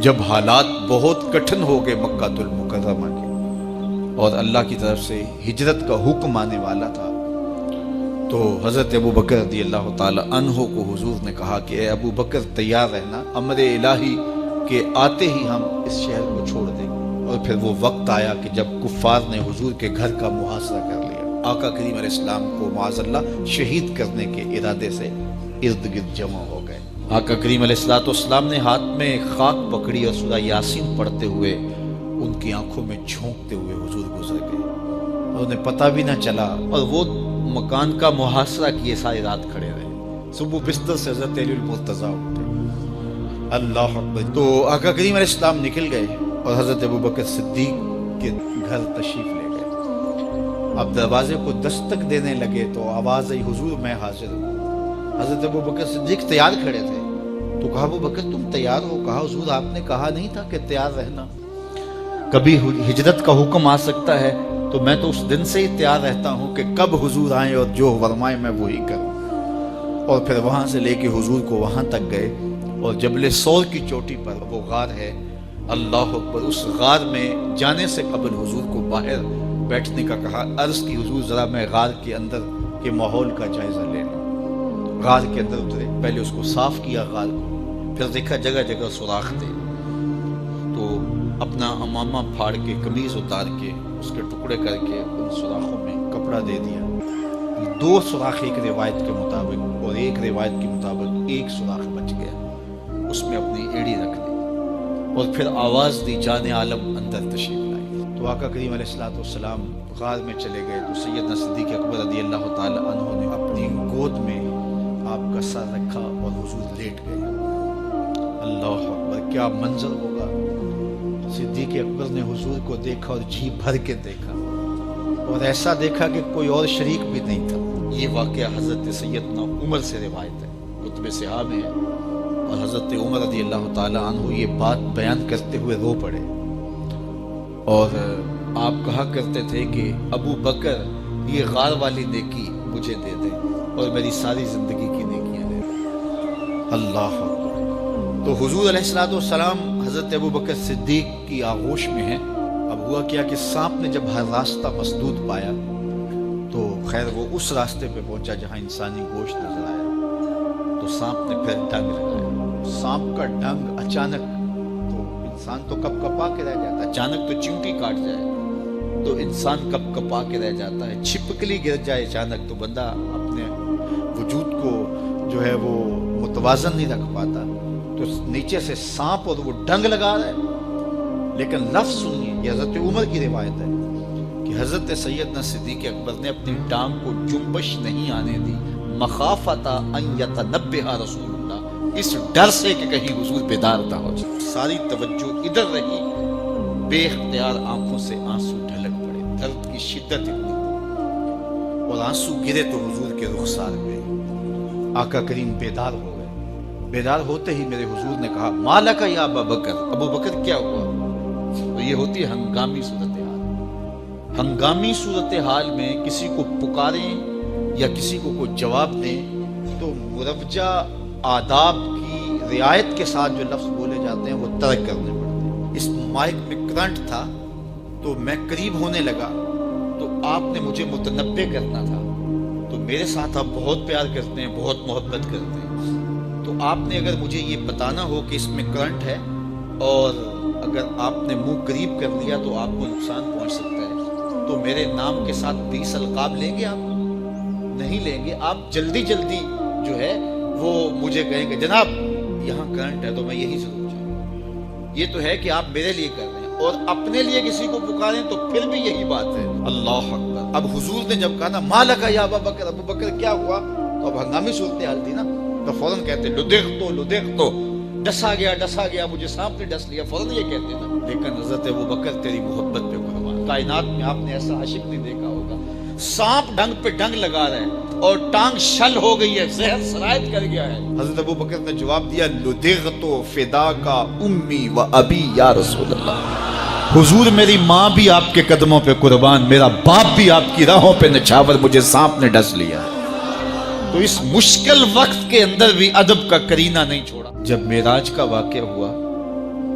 جب حالات بہت کٹھن ہو گئے مکہ المکرمہ کے اور اللہ کی طرف سے ہجرت کا حکم آنے والا تھا، تو حضرت ابو بکر رضی اللہ تعالی عنہ کو حضور نے کہا کہ اے ابو بکر تیار رہنا، امر الہی کے آتے ہی ہم اس شہر کو چھوڑ دیں گے۔ اور پھر وہ وقت آیا کہ جب کفار نے حضور کے گھر کا محاصرہ کر لیا، آقا کریم علیہ السلام کو معاذ اللہ شہید کرنے کے ارادے سے ارد گرد جمع ہو گئے۔ آقا کریم علیہ السلام نے ہاتھ میں خاک پکڑی اور سورہ یاسین پڑھتے ہوئے ان کی آنکھوں میں جھونکتے ہوئے حضور گزر گئے اور انہیں پتہ بھی نہ چلا، اور وہ مکان کا محاصرہ کیے ساری رات کھڑے رہے۔ صبح بستر سے حضرت علی المرتضیٰ اٹھے، اللہ اکبر، تو آقا کریم علیہ السلام نکل گئے اور حضرت ابو بکر صدیق کے گھر تشریف لے گئے۔ اب دروازے کو دستک دینے لگے تو آواز آئی، حضور میں حاضر ہوں۔ حضرت ابو بکر صدیق تیار کھڑے تھے، تو کہا ابو بکر تم تیار ہو؟ کہا حضور آپ نے کہا نہیں تھا کہ تیار رہنا، کبھی ہجرت کا حکم آ سکتا ہے، تو میں تو اس دن سے ہی تیار رہتا ہوں کہ کب حضور آئیں اور جو فرمائیں میں وہی کروں۔ اور پھر وہاں سے لے کے حضور کو وہاں تک گئے، اور جبل سور کی چوٹی پر وہ غار ہے، اللہ اکبر، اس غار میں جانے سے قبل حضور کو باہر بیٹھنے کا کہا۔ عرض کی حضور ذرا میں غار کے اندر کے ماحول کا جائزہ لے لوں۔ غار کے اندر اترے، پہلے اس کو صاف کیا غار کو، پھر دیکھا جگہ جگہ سوراخ تھے، تو اپنا امامہ پھاڑ کے قمیض اتار کے اس کے ٹکڑے کر کے ان سوراخوں میں کپڑا دے دیا۔ 2 سوراخ ایک روایت کے مطابق، اور ایک روایت کے مطابق 1 سوراخ بچ گیا، اس میں اپنی ایڑی رکھ دی، اور پھر آواز دی جان عالم اندر تشریف لائی۔ تو آقا کریم علیہ السلام غار میں چلے گئے، تو سیدنا صدیق اکبر رضی اللہ تعالی عنہ نے اپنی گود میں آپ کا سر رکھا اور حضور لیٹ گئے۔ اللہ اکبر، کیا منظر ہوگا! صدیق اکبر نے حضور کو دیکھا اور جی بھر کے دیکھا، اور ایسا دیکھا کہ کوئی اور شریک بھی نہیں تھا۔ یہ واقعہ حضرت سیدنا عمر سے روایت ہے، کتب سیاح میں ہے، اور حضرت عمر رضی اللہ تعالی عنہ یہ بات بیان کرتے ہوئے رو پڑے، اور آپ کہا کرتے تھے کہ ابو بکر یہ غار والی نیکی مجھے دے دیں اور میری ساری زندگی کی نیکیاں دے دیں۔ اللہ اکبر۔ تو حضور علیہ السلام حضرت ابو بکر صدیق کی آغوش میں ہیں۔ اب ہوا کیا کہ سانپ نے جب ہر راستہ مسدود پایا، تو خیر وہ اس راستے پہ پہنچا جہاں انسانی گوشت نظر آیا، تو سانپ نے پھر ڈنگ لگایا۔ سانپ کا ڈنگ اچانک، تو انسان تو کپ کپا کے رہ جاتا ہے، اچانک تو چیونٹی کاٹ جائے تو انسان کپ کپا کے رہ جاتا ہے، چھپکلی گر جائے اچانک تو بندہ اپنے وجود کو جو ہے وہ متوازن نہیں رکھ پاتا، تو نیچے سے سانپ اور وہ ڈنگ لگا رہا ہے۔ لیکن لفظ سنیے، یہ حضرت عمر کی روایت ہے کہ حضرت سیدنا صدیق اکبر نے اپنی ٹانگ کو جنبش نہیں آنے دی، مخافتا ان یتنبہ رسول اللہ، اس ڈر سے کہ کہیں حضور بیدار نہ ہو جائے۔ ساری توجہ ادھر رہی، بے اختیار آنکھوں سے آنسو ڈھلک پڑے، درد کی شدت اتنی تھی، اور آنسو گرے تو حضور کے رخسار پہ آقا کریم بیدار ہو گئے۔ بیدار ہوتے ہی میرے حضور نے کہا مالک یا ابا بکر، ابو بکر کیا ہوا؟ تو یہ ہوتی ہے ہنگامی صورتحال۔ ہنگامی صورتحال میں کسی کو پکاریں یا کسی کو کوئی جواب دیں تو مروجہ آداب کی رعایت کے ساتھ جو لفظ بولے جاتے ہیں وہ ترک کرنے پڑتے ہیں۔ اس مائک میں کرنٹ تھا تو میں قریب ہونے لگا، تو آپ نے مجھے متنبہ کرنا تھا، تو میرے ساتھ آپ بہت پیار کرتے ہیں، بہت محبت کرتے ہیں، تو آپ نے اگر مجھے یہ بتانا ہو کہ اس میں کرنٹ ہے، اور اگر آپ نے منہ قریب کر لیا تو آپ کو نقصان پہنچ سکتا ہے، تو میرے نام کے ساتھ 20 القاب لیں گے؟ آپ نہیں لیں گے، آپ جلدی جلدی جو ہے وہ مجھے کہیں گے جناب یہاں کرنٹ ہے، تو میں یہی ضرور جاؤں۔ یہ تو ہے کہ آپ میرے لیے کر رہے ہیں، اور اپنے لیے کسی کو پکاریں تو پھر بھی یہی بات ہے۔ اللہ اکبر۔ اب حضور نے جب کہا نا مالک یا ابا بکر، ابو بکر کیا ہوا، تو اب ہنگامی صورتحال تھی نا، تو فوراً کہتے لدغت تو ڈسا گیا، مجھے سانپ نے ڈس لیا، فوراً یہ کہتے نا۔ لیکن حضرت ابو بکر تیری محبت پہ قربان، کائنات میں آپ نے ایسا عاشق نہیں دیکھا ہوگا، سانپ ڈنگ پہ ڈنگ لگا رہا ہے اور ٹانگ شل ہو گئی ہے، زہر سرایت کر گیا ہے۔ حضرت ابو بکر نے جواب دیا لدغت فداک امی و ابی یا رسول اللہ، حضور میری ماں بھی آپ کے قدموں پہ قربان، میرا باپ بھی آپ کی راہوں پہ نچھاور، مجھے سانپ نے ڈس لیا۔ تو اس مشکل وقت کے اندر بھی ادب کا کرینہ نہیں چھوڑا۔ جب معراج کا واقعہ ہوا